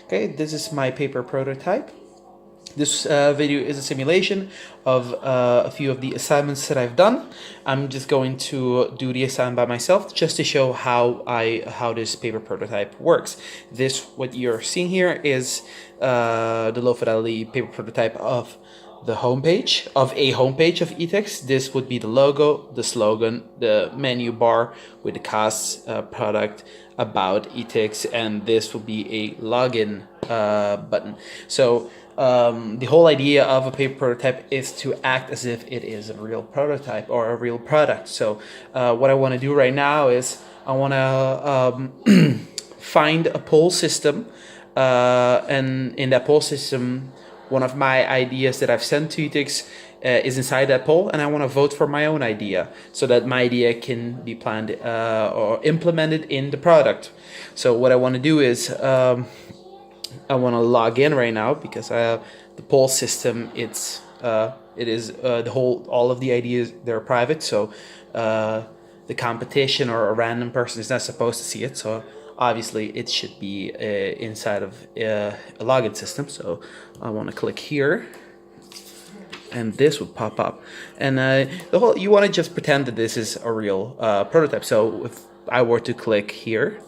Okay, this is my paper prototype. This video is a simulation of a few of the assignments that I've done. I'm just going to do the assignment by myself just to show how this paper prototype works. What you're seeing here is the low-fidelity paper prototype of the homepage of of eText. This would be the logo, the slogan, the menu bar with the costs, product, about eText, and this will be a login button. So the whole idea of a paper prototype is to act as if it is a real prototype or a real product. So what I want to do right now is I want to find a poll system, and in that poll system, one of my ideas that I've sent to eText is inside that poll, and I want to vote for my own idea so that my idea can be planned or implemented in the product. So what I want to do is I want to log in right now because the poll system all of the ideas, they're private, so the competition or a random person is not supposed to see it. So obviously it should be inside of a login system. So I want to click here, and this would pop up, and you want to just pretend that this is a real prototype. So if I were to click here,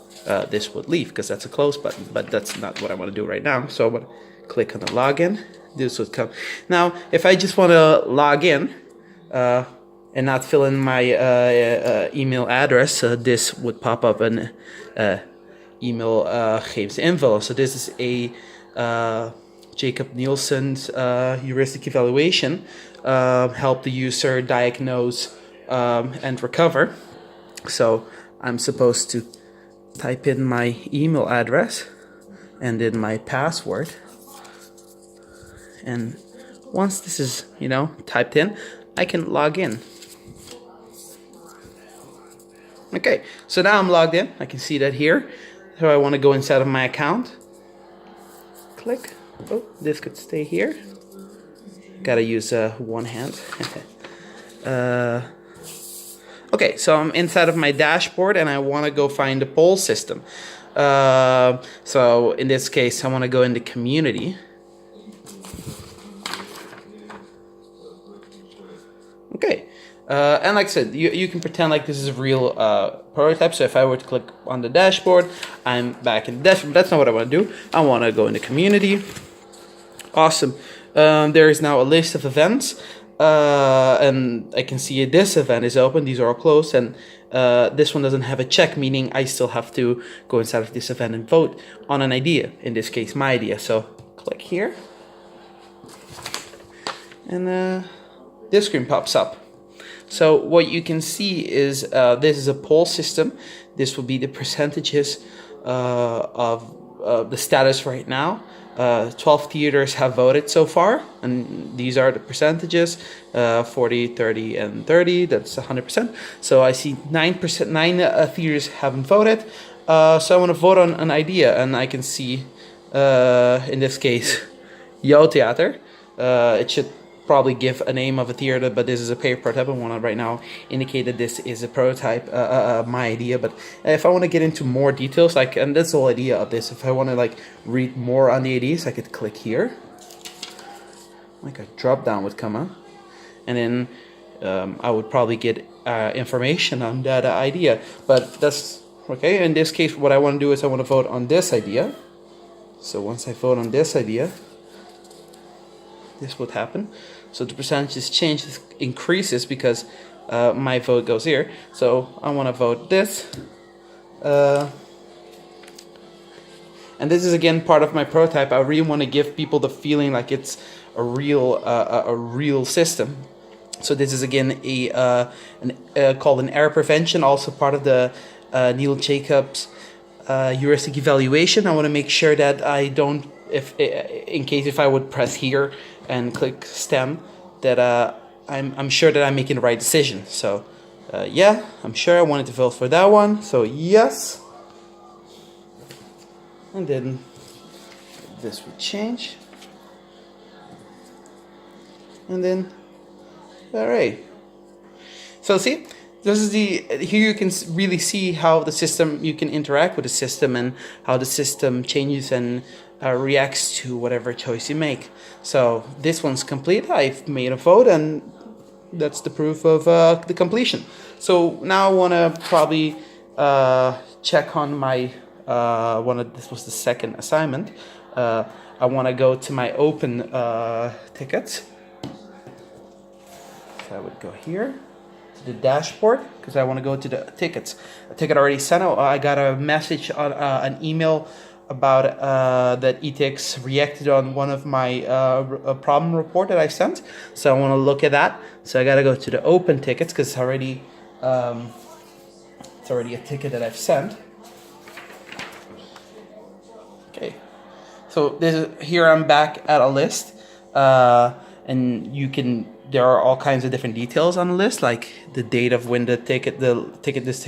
this would leave because that's a close button, but that's not what I want to do right now. So I'm going to click on the login. This would come. Now, if I just want to log in and not fill in my email address, this would pop up an email geeft invullen. So this is a Jacob Nielsen's heuristic evaluation, help the user diagnose and recover. So I'm supposed to type in my email address and then my password, and once this is typed in, I can log in. Okay, so now I'm logged in. I can see that here. So I want to go inside of my account. Click. Oh, this could stay here. Gotta use one hand. Okay, so I'm inside of my dashboard and I want to go find the poll system. So in this case, I want to go into community. Okay, and like I said, you can pretend like this is a real prototype. So if I were to click on the dashboard, I'm back in the dashboard. That's not what I want to do. I want to go into community. Awesome. There is now a list of events. And I can see this event is open, these are all closed, and this one doesn't have a check, meaning I still have to go inside of this event and vote on an idea, in this case my idea. So click here, and this screen pops up. So what you can see is this is a poll system. This will be the percentages of the status right now. 12 theaters have voted so far, and these are the percentages: 40, 30, and 30. That's 100%. So I see 9%. 9 theaters haven't voted. So I want to vote on an idea, and I can see, in this case, Yo Theater. It should probably give a name of a theater, but this is a paper prototype. I want to right now indicate that this is a prototype, my idea. But if I want to get into more details, and that's the whole idea of this, if I want to read more on the ideas, I could click here. Like a drop down would come up, and then I would probably get information on that idea. But that's okay. In this case, what I want to do is I want to vote on this idea. So once I vote on this idea, this would happen. So the percentages change, increases because my vote goes here. So I want to vote this. And this is again part of my prototype. I really want to give people the feeling like it's a real system. So this is again called an error prevention, also part of the Neil Jacobs heuristic evaluation. I want to make sure that I don't, if I would press here and click STEM, that I'm sure that I'm making the right decision. So yeah, I'm sure I wanted to vote for that one. So yes, and then this would change, and then all right. So see, this is here you can really see how the system, you can interact with the system and how the system changes and reacts to whatever choice you make. So this one's complete. I've made a vote, and that's the proof of the completion. So now I want to probably check on my this was the second assignment. I want to go to my open tickets. So I would go here to the dashboard because I want to go to the tickets. A ticket already sent out. I got a message on an email about that ethics reacted on one of my problem report that I sent. So I want to look at that. So I got to go to the open tickets because it's already a ticket that I've sent. Okay. So here I'm back at a list, and there are all kinds of different details on the list, like the date of when this ticket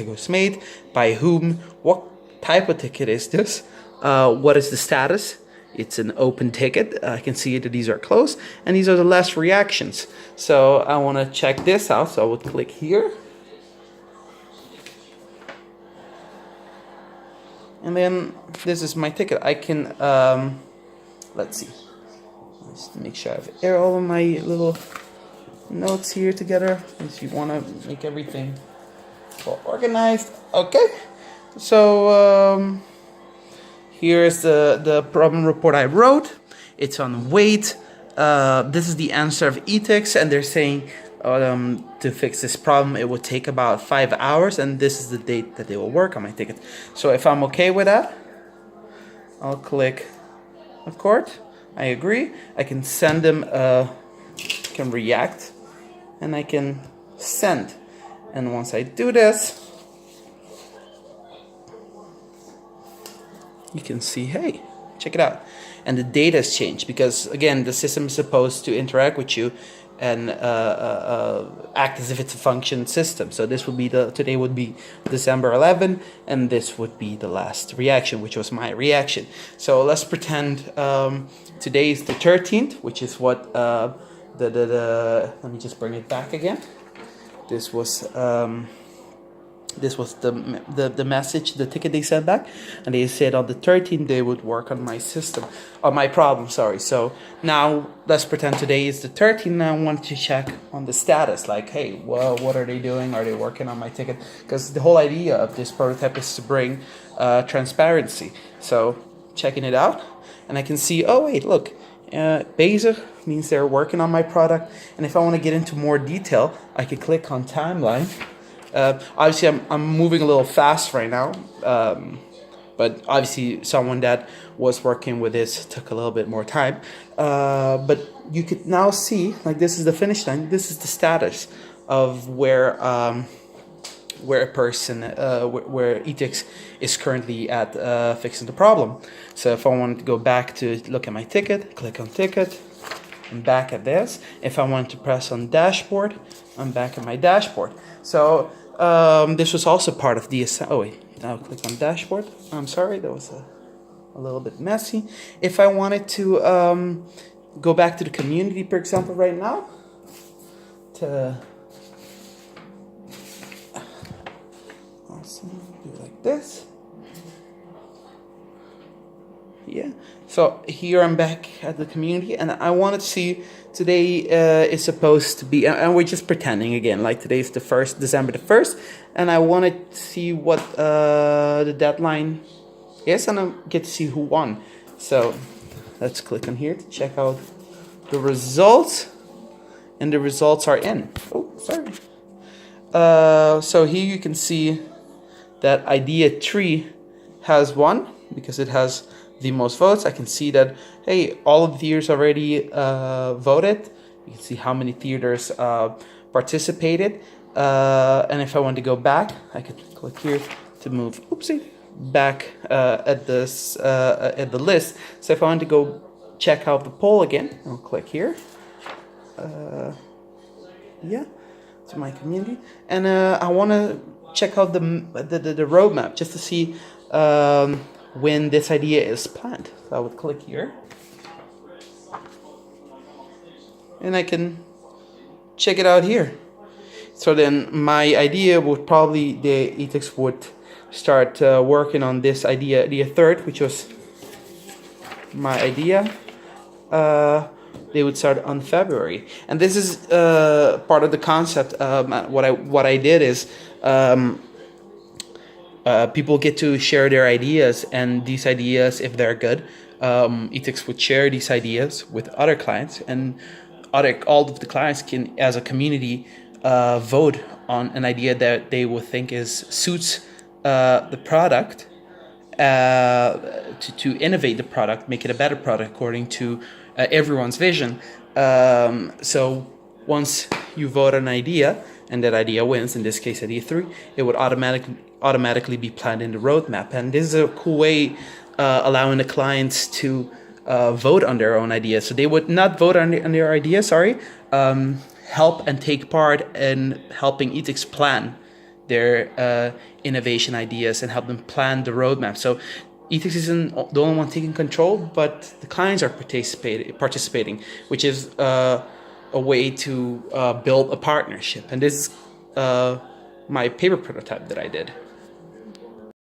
was made, by whom, what type of ticket is this, what is the status. It's an open ticket. I can see that these are closed, and these are the last reactions. So I want to check this out. So I would click here. And then this is my ticket. I can, let's see. Just to make sure I have all of my little notes here together. If you want to make everything well organized. Okay. So here's the problem report I wrote. It's on weight. This is the answer of ethics, and they're saying to fix this problem it would take about 5 hours, and this is the date that they will work on my ticket. So if I'm okay with that, I'll click of course, I agree. I can send them can react, and I can send. And once I do this, you can see, hey, check it out. And the data has changed because, again, the system is supposed to interact with you and act as if it's a function system. So this would be today would be December 11, and this would be the last reaction, which was my reaction. So let's pretend today is the 13th, which is what let me just bring it back again. This was the message, the ticket they sent back, and they said on the 13th they would work on my system, on my problem, sorry. So now let's pretend today is the 13th, and I want to check on the status, like, hey, well, what are they doing? Are they working on my ticket? Because the whole idea of this prototype is to bring transparency. So checking it out, and I can see, oh wait, look, basic means they're working on my product. And if I want to get into more detail, I can click on timeline. Obviously, I'm moving a little fast right now, but obviously someone that was working with this took a little bit more time. But you could now see, like, this is the finish line. This is the status of where a person, where ethics is currently at fixing the problem. So if I wanted to go back to look at my ticket, click on ticket. I'm back at this. If I want to press on dashboard, I'm back at my dashboard. So this was also part of the oh wait, now click on dashboard. I'm sorry, that was a little bit messy. If I wanted to go back to the community, for example, right now, to also do like this. Yeah, so here I'm back at the community, and I wanted to see today is supposed to be, and we're just pretending again, like today is the 1st, December the 1st, and I wanted to see what the deadline is, and I get to see who won. So let's click on here to check out the results, and the results are in. Oh, sorry. So here you can see that idea 3 has won because it has the most votes. I can see that, hey, all of the theaters already voted. You can see how many theaters participated. And if I want to go back, I could click here to move, oopsie, back at the list. So if I want to go check out the poll again, I'll click here. Yeah, to my community. And I want to check out the roadmap just to see when this idea is planned. So I would click here, and I can check it out here. So then my idea would probably, the ethics would start working on this idea the 3rd, which was my idea. They would start on February, and this is part of the concept. What I did is people get to share their ideas, and these ideas, if they're good, ethics would share these ideas with other clients, and all of the clients can, as a community, vote on an idea that they would think suits the product, to innovate the product, make it a better product according to everyone's vision. So once you vote an idea and that idea wins, in this case idea 3, it would automatically be planned in the roadmap. And this is a cool way allowing the clients to vote on their own ideas. So they would not vote on their idea, help and take part in helping ethics plan their innovation ideas and help them plan the roadmap. So ethics isn't the only one taking control, but the clients are participating, which is a way to build a partnership. And this is my paper prototype that I did.